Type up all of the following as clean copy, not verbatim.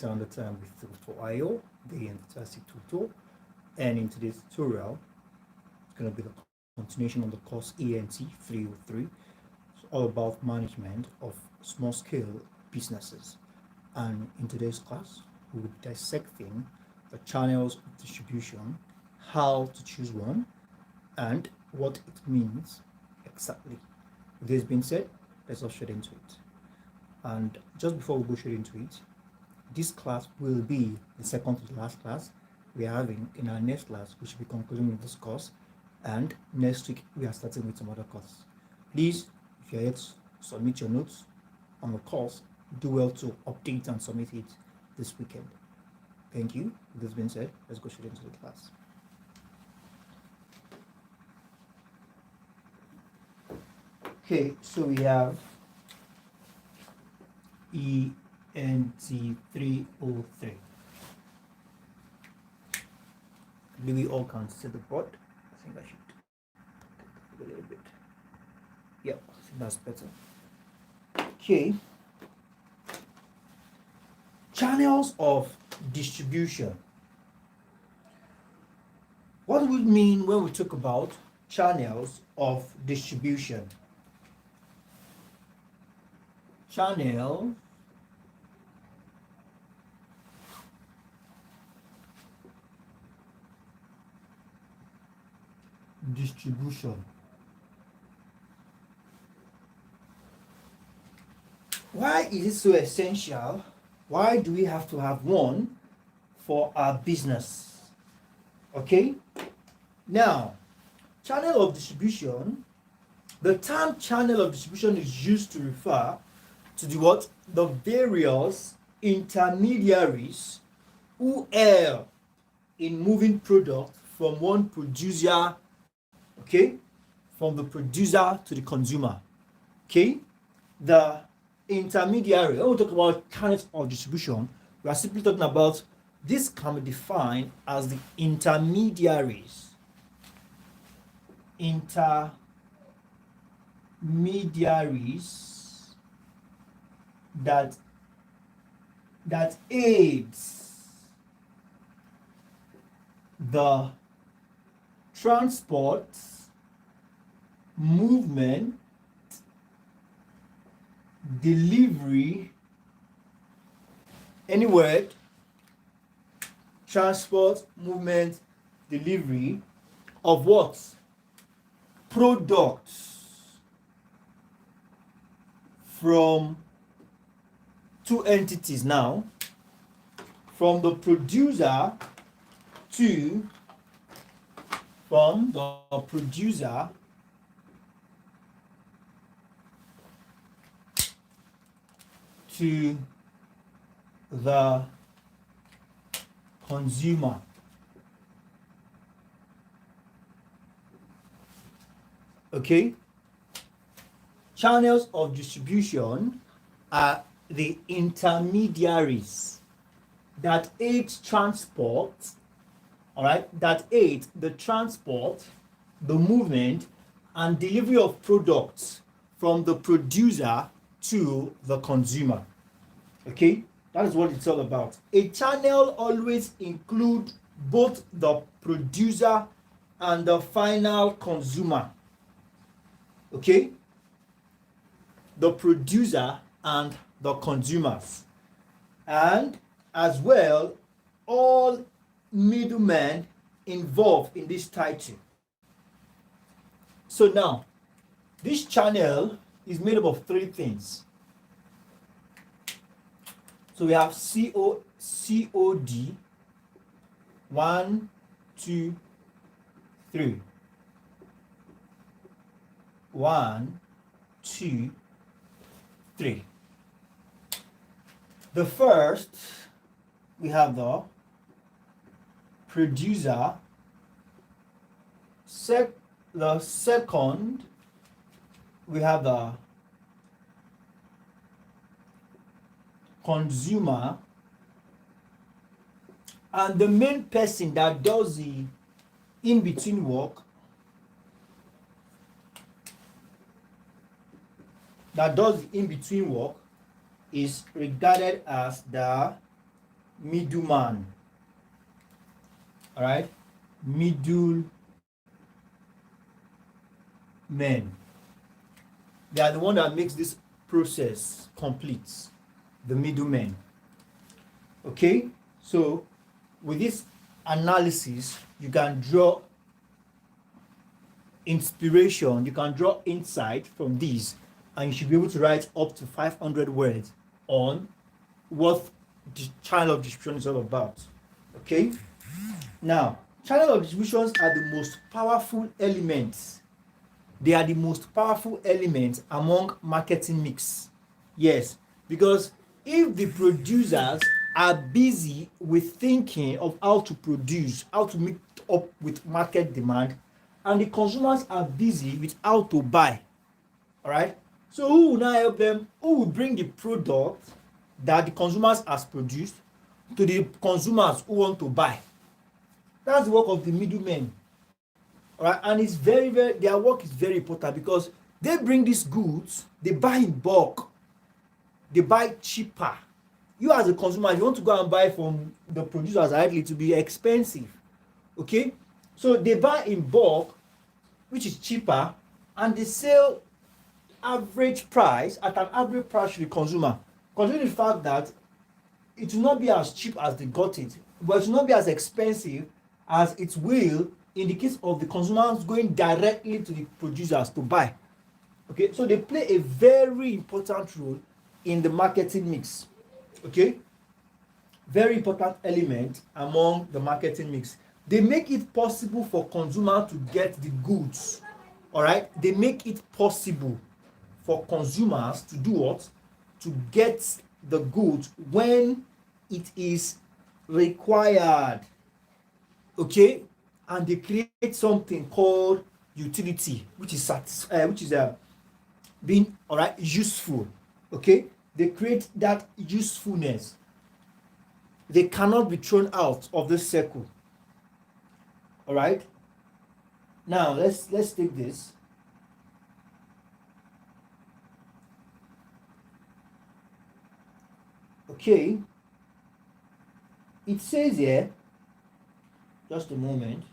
It's another time with Tutor Ayo, the ENT303 tutor, and in today's tutorial, it's going to be the continuation on the course ENT303. It's all about management of small-scale businesses. And in today's class, we will be dissecting the channels of distribution, how to choose one, and what it means exactly. With this being said, let's get straight into it. And just before we go straight into it, this class will be the second to the last class we are having. In our next class, we should be concluding with this course, and next week we are starting with some other courses. Please, if you're yet to submit your notes on the course, do well to update and submit it this weekend. Thank you. With this being said, let's go straight into the class. Okay, so we have ENT303. Do we all can see the board? I think I should a little bit. Yep, I think that's better. Okay. Channels of distribution. What do we mean when we talk about channels of distribution? Channel distribution. Why is it so essential? Why do we have to have one for our business? Okay, now, channel of distribution, the term channel of distribution is used to refer to the various intermediaries who help in moving product from one producer, okay, from the producer to the consumer. Okay, the intermediary, when we talk about channels of distribution, we are simply talking about this can be defined as the intermediaries that aids the transport, movement, delivery, any word, transport, movement, delivery of what? Products from two entities now, from the producer to the consumer. Okay, channels of distribution are the intermediaries that aid transport, all right, that aid the transport, the movement, and delivery of products from the producer to the consumer. Okay, that is what it's all about. A channel always includes both the producer and the final consumer. Okay, the producer and the consumers, and as well all middlemen involved in this title. So now, this channel is made up of three things. So we have COD, 1, 2, 3. 1, 2, 3. The first, we have the producer. The second, we have the consumer, and the main person that does the in-between work, is regarded as the middleman. All right, middle men. They are the one that makes this process complete. The middlemen. Okay, so with this analysis, you can draw inspiration, you can draw insight from these, and you should be able to write up to 500 words on what the channel of distribution is all about. Okay, now channel of distributions are the most powerful elements. They are the most powerful elements among marketing mix. Yes, because if the producers are busy with thinking of how to produce, how to meet up with market demand, and the consumers are busy with how to buy, all right, so who will now help them? Who will bring the product that the consumers has produced to the consumers who want to buy? That's the work of the middlemen. All right, and it's very, their work is very important because they bring these goods, they buy in bulk, they buy cheaper. You as a consumer, you want to go and buy from the producers directly, to be expensive. Okay, so they buy in bulk, which is cheaper, and they sell average price at an average price to the consumer, considering the fact that it will not be as cheap as they got it, but it will not be as expensive as it will in the case of the consumers going directly to the producers to buy. Okay, so they play a very important role in the marketing mix. Okay, very important element among the marketing mix. They make it possible for consumer to get the goods. All right, they make it possible for consumers to do what? To get the goods when it is required. Okay, and they create something called utility, which is being, all right, useful. Okay, they create that usefulness. They cannot be thrown out of the circle. All right, now let's take this. Okay, it says here, just a moment.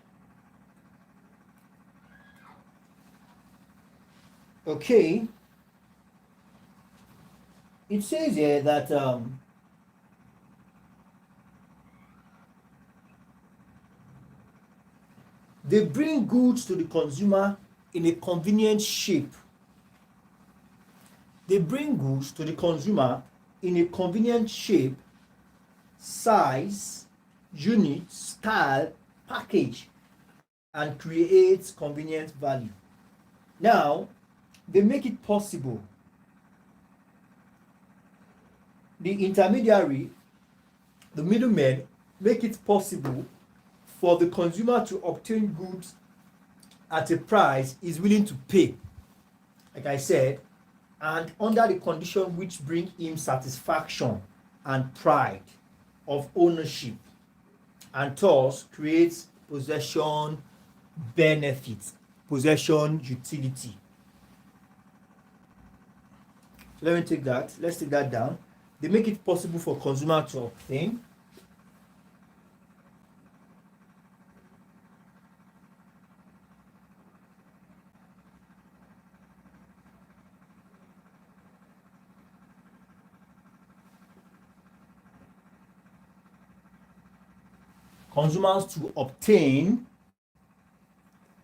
Okay, it says here that they bring goods to the consumer in a convenient shape. They bring goods to the consumer in a convenient shape, size, unit, style, package, and creates convenient value. Now, they make it possible. The intermediary, the middlemen, make it possible for the consumer to obtain goods at a price he's willing to pay, like I said, and under the condition which bring him satisfaction and pride of ownership, and thus creates possession benefits, possession utility. Let me take that. Let's take that down. They make it possible for consumer to obtain consumers to obtain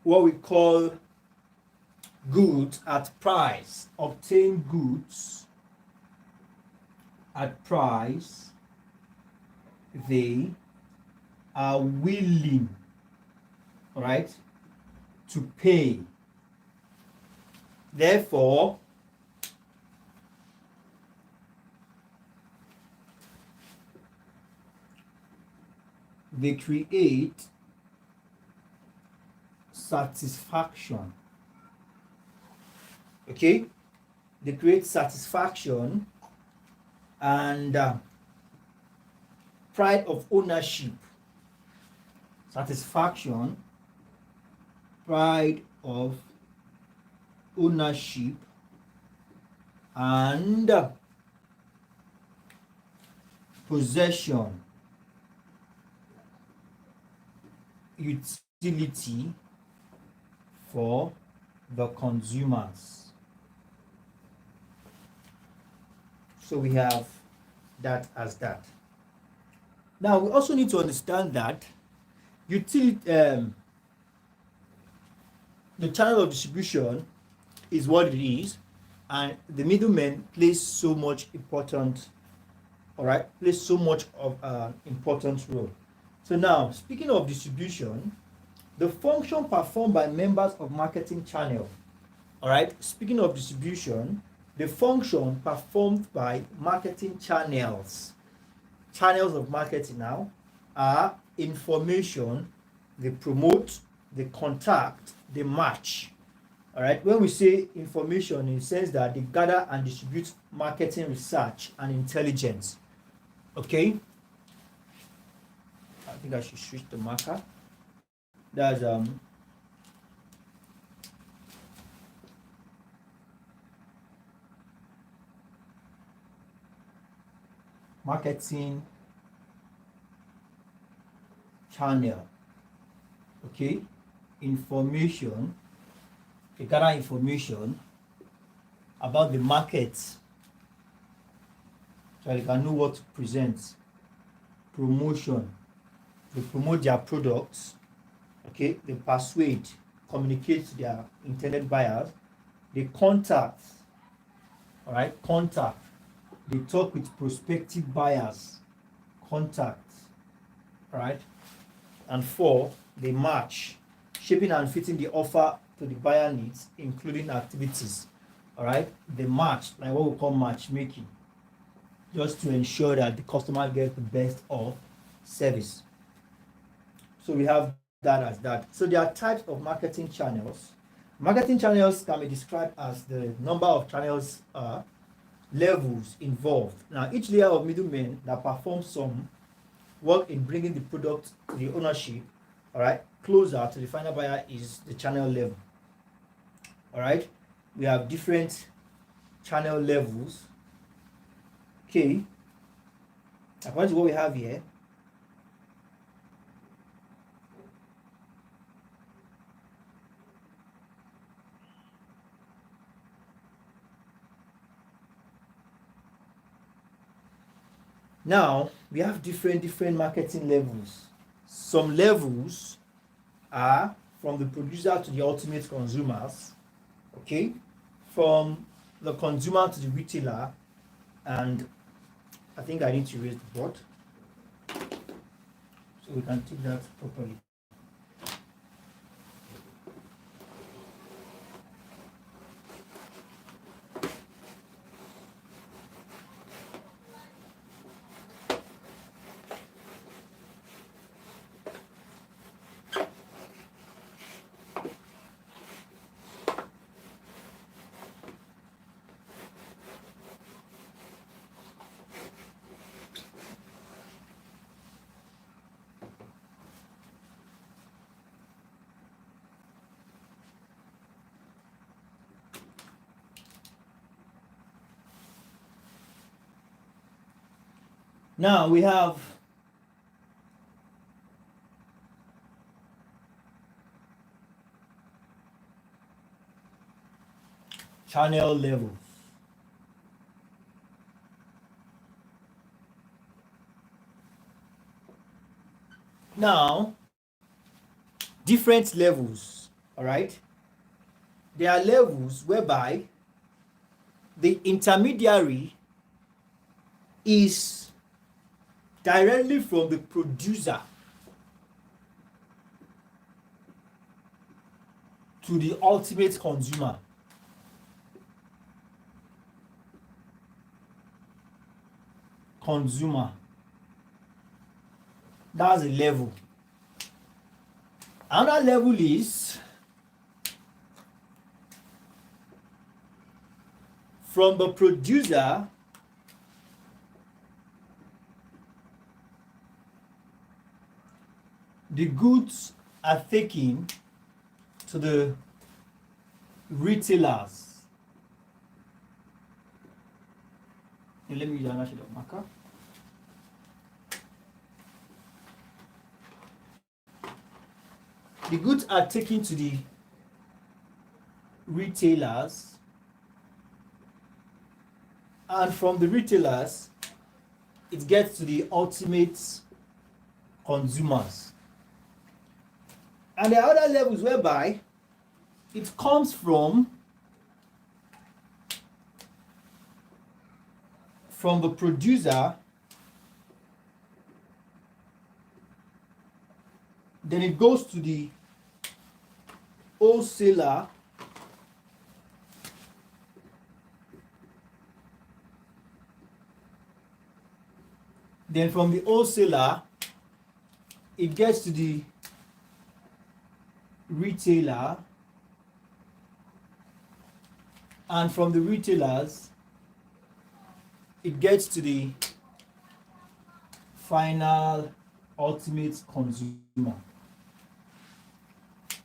what we call goods at price. Obtain goods at price they are willing, all right, to pay. Therefore, they create satisfaction. Okay, they create satisfaction and pride of ownership. Satisfaction, pride of ownership, and possession utility for the consumers. So we have that as that. Now we also need to understand that utility, the channel of distribution is what it is, and the middleman plays so much important, all right, plays so much of an important role. So now, speaking of distribution, the function performed by members of marketing channel, all right, speaking of distribution, the function performed by marketing channels of marketing now are information, they promote, they contact, they match. All right, when we say information, in the sense that they gather and distribute marketing research and intelligence. Okay, I think I should switch the marker. That's marketing channel. Okay, information, they gather information about the market so they can know what to present. Promotion, they promote their products. Okay, they persuade, communicate to their intended buyers. They contact, all right, contact, they talk with prospective buyers. Contact, all right. And 4, they match, shaping and fitting the offer to the buyer needs, including activities. All right, they match, like what we call matchmaking, just to ensure that the customer gets the best of service. So we have that as that. So there are types of marketing channels. Marketing channels can be described as the number of channels, levels involved. Now, each layer of middlemen that performs some work in bringing the product to the ownership, all right, closer to the final buyer is the channel level. All right, we have different channel levels. Okay, according to what we have here, now we have different marketing levels. Some levels are from the producer to the ultimate consumers, okay, from the consumer to the retailer, and I think I need to raise the board so we can take that properly. Now we have channel levels. Now, different levels, all right? There are levels whereby the intermediary is directly from the producer to the ultimate consumer. That's a level. Another level is from the producer the goods are taken to the retailers. And let me use another shade of marker. The goods are taken to the retailers, and from the retailers it gets to the ultimate consumers. And there are other levels whereby it comes from the producer, then it goes to the wholesaler, then from the wholesaler it gets to the retailer, and from the retailers it gets to the final ultimate consumer.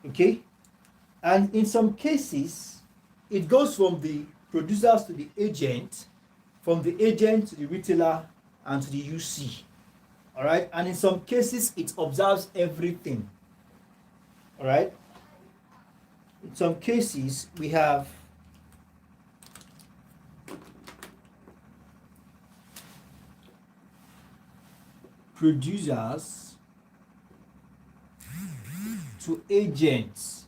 Okay, and in some cases it goes from the producers to the agent, from the agent to the retailer and to the UC. All right, and in some cases it observes everything. All right, in some cases we have producers to agents,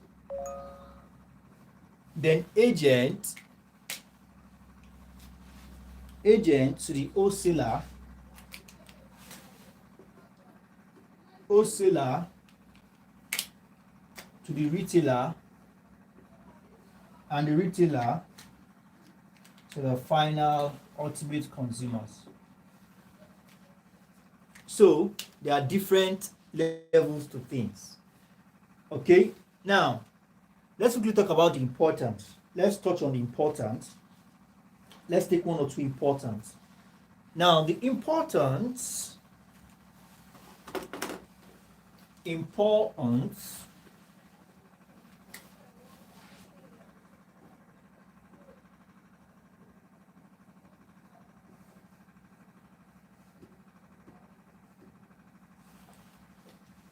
then agent to the wholesaler, wholesaler to the retailer, and the retailer to the final ultimate consumers. So there are different levels to things. Okay, now let's quickly talk about the importance. Let's touch on the importance. Let's take one or two importance. Now the importance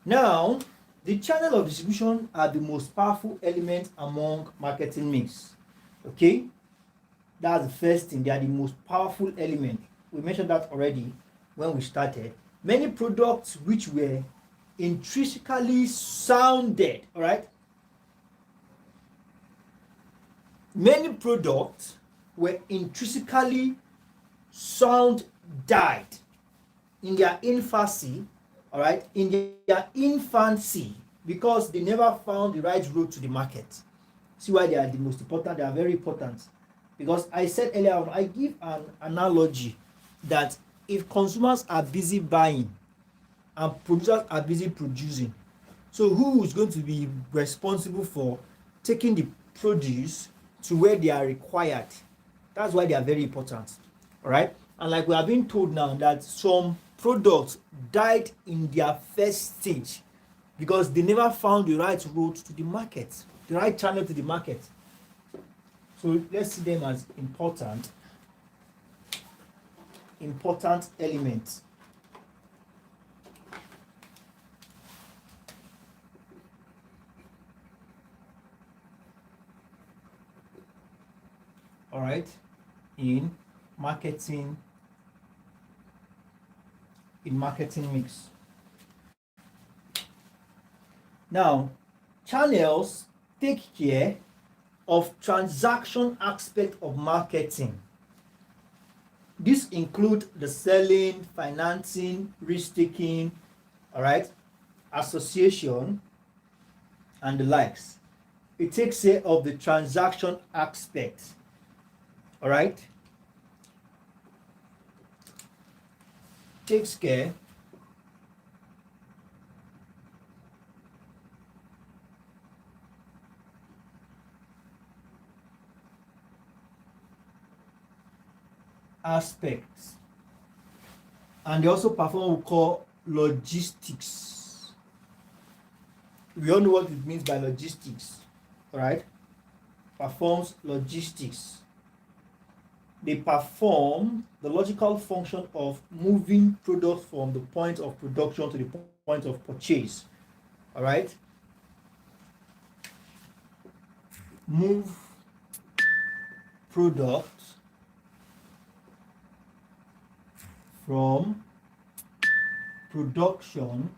now, the channel of distribution are the most powerful element among marketing mix. Okay, that's the first thing. They are the most powerful element. We mentioned that already when we started. Many products which were intrinsically sounded, all right? Many products were intrinsically sound died in their infancy, all right, in their infancy, because they never found the right road to the market. See why they are the most important? They are very important. Because I said earlier on, I give an analogy that if consumers are busy buying and producers are busy producing, so who is going to be responsible for taking the produce to where they are required? That's why they are very important. All right. And like we are being told now that some products died in their first stage because they never found the right road to the market, the right channel to the market. So let's see them as important elements. All right, in marketing mix. Now, channels take care of transaction aspect of marketing. This include the selling, financing, risk-taking, all right, association, and the likes. It takes care of the transaction aspect, all right. Takes care aspects, and they also perform what we call logistics. We all know what it means by logistics, all right? Performs logistics. They perform the logical function of moving products from the point of production to the point of purchase, all right? move product from production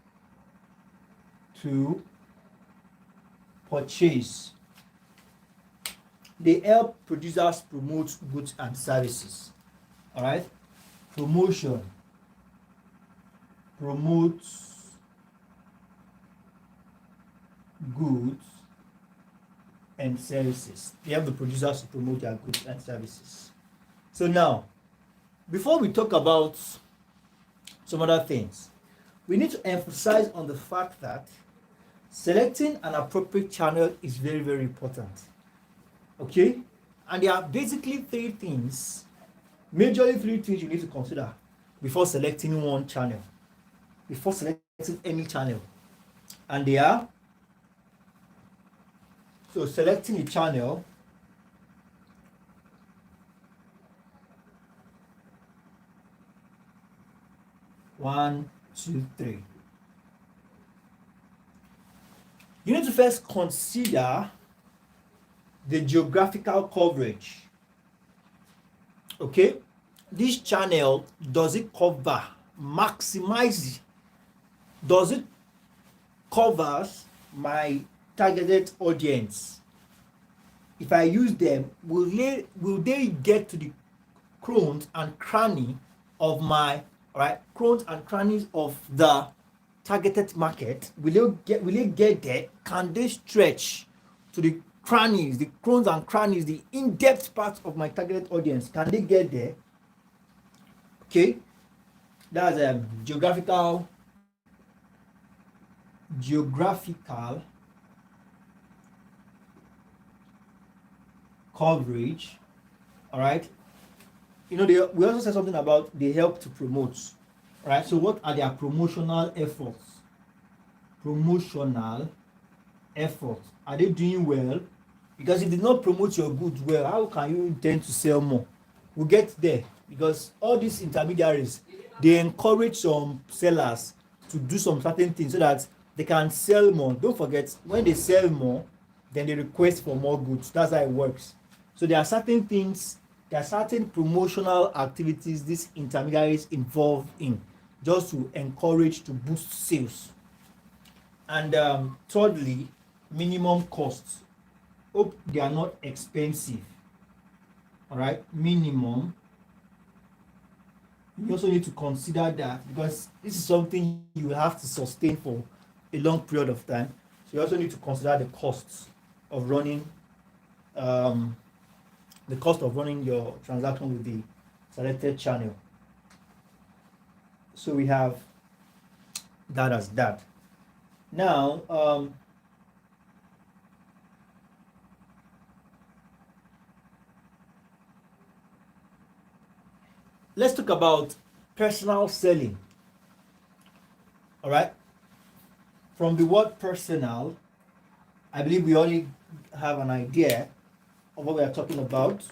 to purchase. They help producers promote goods and services. All right, promotion promotes goods and services. They help the producers to promote their goods and services. So now, before we talk about some other things, we need to emphasize on the fact that selecting an appropriate channel is very, very important. Okay? And there are basically majorly three things you need to consider before selecting one channel, before selecting any channel. And they are, so selecting a channel, one, two, three. You need to first consider the geographical coverage. Okay, this channel, does it cover, maximize, does it covers my targeted audience? If I use them, will they get to the crones and cranny of my crones and crannies of the targeted market? Will they get there? Can they stretch to the crannies, the crones and crannies, the in-depth parts of my targeted audience? Can they get there? Okay, that's a geographical coverage. All right, we also said something about they help to promote. All right, so what are their promotional efforts? Are they doing well? Because if they not promote your goods well, how can you intend to sell more? We'll get there, because all these intermediaries, they encourage some sellers to do some certain things so that they can sell more. Don't forget, when they sell more, then they request for more goods. That's how it works. So there are certain things, there are certain promotional activities these intermediaries involved in, just to encourage, to boost sales. And thirdly, minimum costs. Hope they are not expensive. All right, minimum. You also need to consider that, because this is something you have to sustain for a long period of time. So you also need to consider the costs of running your transaction with the selected channel. So we have that as that. Now, let's talk about personal selling. All right. From the word personal, I believe we only have an idea of what we are talking about.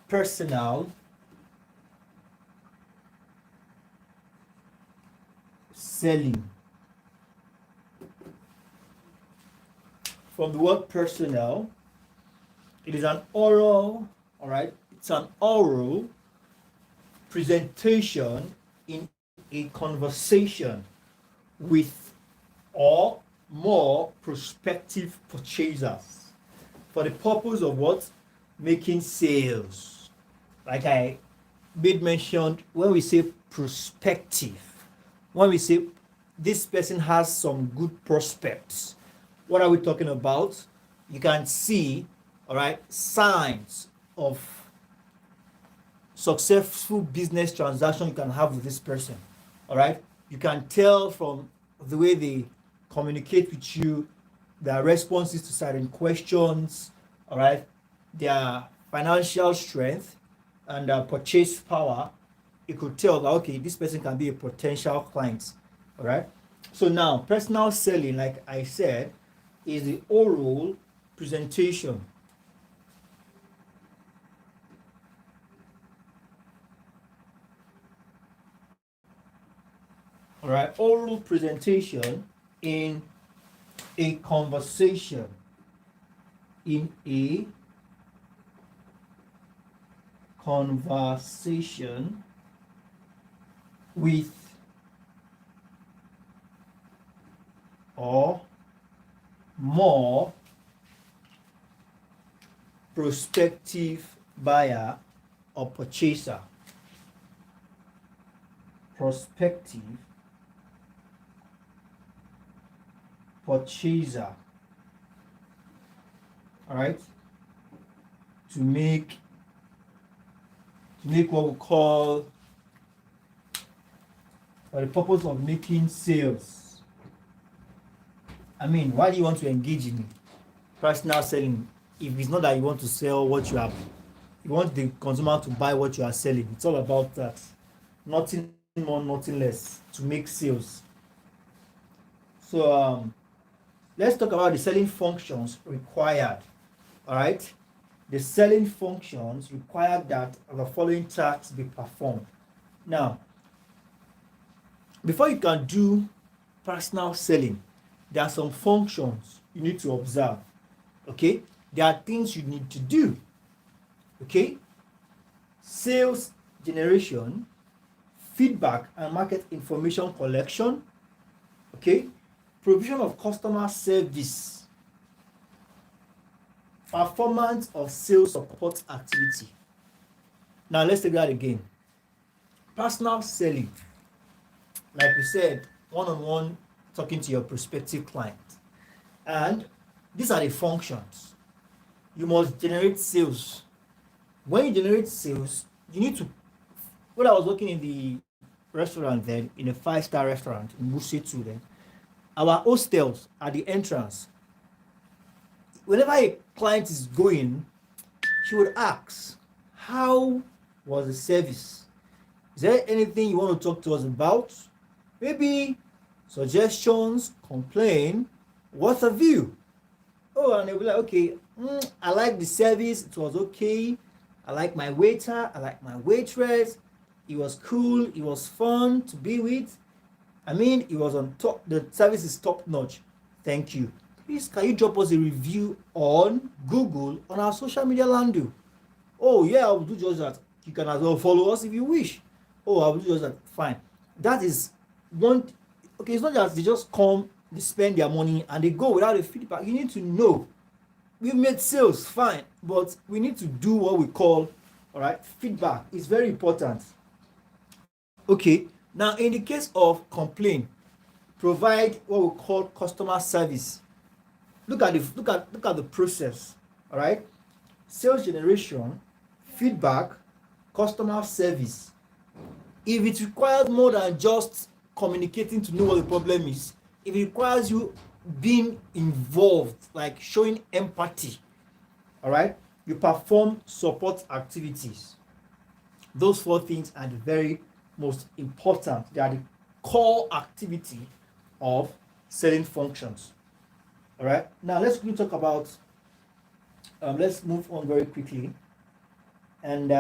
Personal selling. From the word personal, it is an oral, all right, it's an oral presentation in a conversation with or more prospective purchasers for the purpose of what? Making sales. Like I made mention, when we say prospective, when we say this person has some good prospects, what are we talking about? You can see, all right, signs of successful business transaction you can have with this person. All right, you can tell from the way they communicate with you, their responses to certain questions, all right, their financial strength and their purchase power. You could tell that, okay, this person can be a potential client. All right, so now personal selling, like I said, is the oral presentation. All right, oral presentation in a conversation in a conversation with or more prospective buyer or purchaser. Prospective purchaser. All right, to make what we call, for the purpose of making sales. I mean, why do you want to engage in personal selling if it's not that you want to sell what you have? You want the consumer to buy what you are selling. It's all about that. Nothing more, nothing less, to make sales. So let's talk about the selling functions required. All right, the selling functions require that the following tasks be performed. Now, before you can do personal selling, there are some functions you need to observe. Okay, there are things you need to do. Okay, sales generation, feedback and market information collection. Okay, provision of customer service, performance of sales support activity. Now let's take that again. Personal selling, like we said, one-on-one, talking to your prospective client. And these are the functions. You must generate sales. When you generate sales, you need to, when I was working in the restaurant then, in a 5-star restaurant in Musetu then, our hostels at the entrance, whenever a client is going, she would ask, how was the service? Is there anything you want to talk to us about? Maybe suggestions, complain, what's a view? Oh, and they'll be like, okay, I like the service, it was okay. I like my waiter, I like my waitress. It was cool, it was fun to be with. I mean, it was on top, the service is top notch. Thank you. Please, can you drop us a review on Google, on our social media handle? Oh, yeah, I'll do just that. You can as well follow us if you wish. Oh, I'll do just that. Fine. That is one. Okay, it's not that they just come, they spend their money, and they go without a feedback. You need to know. We've made sales, fine, but we need to do what we call, all right, feedback. It's very important. Okay, now in the case of complaint, provide what we call customer service. Look at the process. All right, sales generation, feedback, customer service. If it requires more than just communicating to know what the problem is, if it requires you being involved, like showing empathy, all right, you perform support activities. Those 4 things are the very most important. They are the core activity of selling functions. All right, now let's quickly talk about, let's move on very quickly. And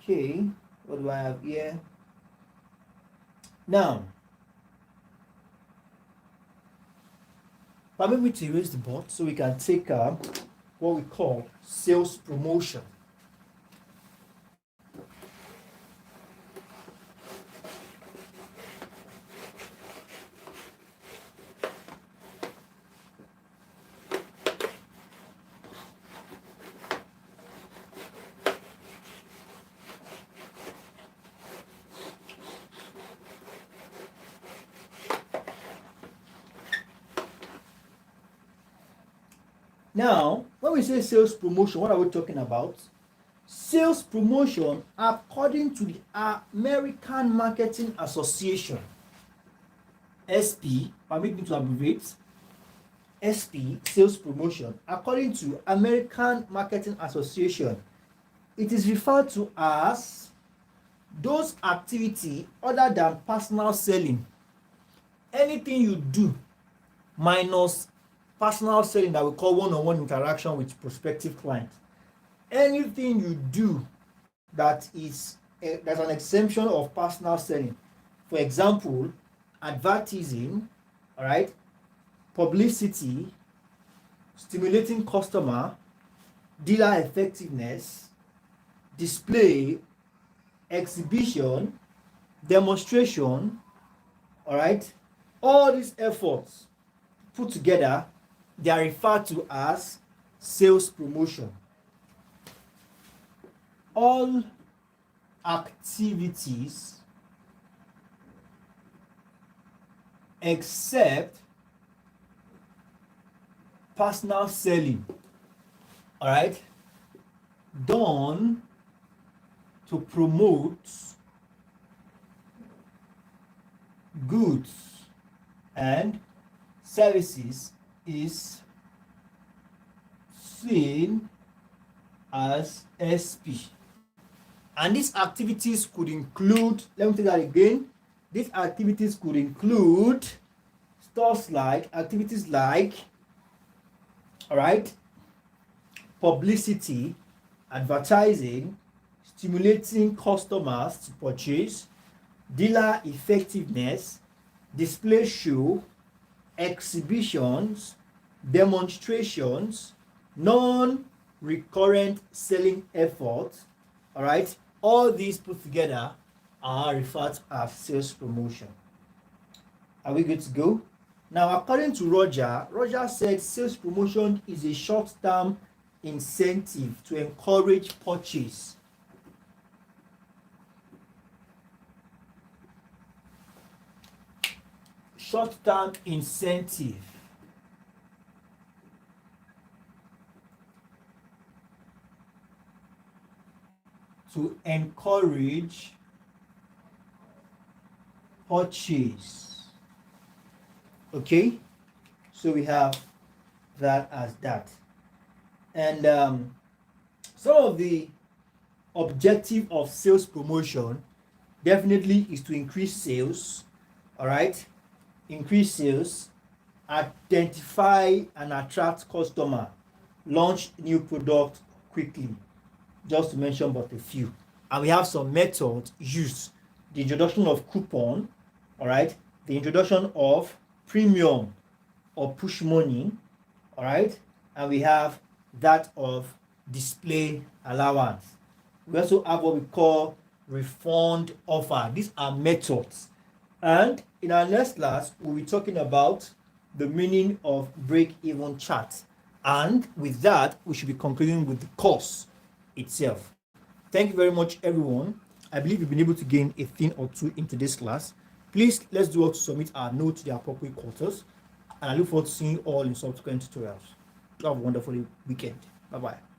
okay, what do I have here? Now, permit me to erase the board so we can take what we call sales promotion. Now, when we say sales promotion, what are we talking about? Sales promotion, according to the American Marketing Association, SP, permit me to abbreviate, SP, sales promotion, according to American Marketing Association, it is referred to as those activity other than personal selling. Anything you do minus personal selling that we call one-on-one interaction with prospective clients. Anything you do that is there's an exemption of personal selling. For example, advertising, all right, publicity, stimulating customer, dealer effectiveness, display, exhibition, demonstration. All right, all these efforts put together, they are referred to as sales promotion. All activities except personal selling, all right, done to promote goods and services is seen as SP. And these activities could include, let me take that again. These activities could include activities like, all right, publicity, advertising, stimulating customers to purchase, dealer effectiveness, display show, exhibitions, demonstrations, non-recurrent selling efforts. All right, all these put together are referred to as sales promotion. Are we good to go? Now, according to Roger said sales promotion is a short-term incentive to encourage purchase. Short-term incentive to encourage purchase. Okay, so we have that as that. And some of the objective of sales promotion definitely is to increase sales. All right, increase sales, identify and attract customer, launch new product quickly, just to mention but a few. And we have some methods used: the introduction of coupon, all right, the introduction of premium or push money, all right, and we have that of display allowance. We also have what we call refund offer. These are methods. And in our next class, we'll be talking about the meaning of break-even chart. And with that, we should be concluding with the course itself. Thank you very much, everyone. I believe you've been able to gain a thing or two into this class. Please, let's do all to submit our notes to the appropriate quarters. And I look forward to seeing you all in subsequent tutorials. Have a wonderful weekend. Bye-bye.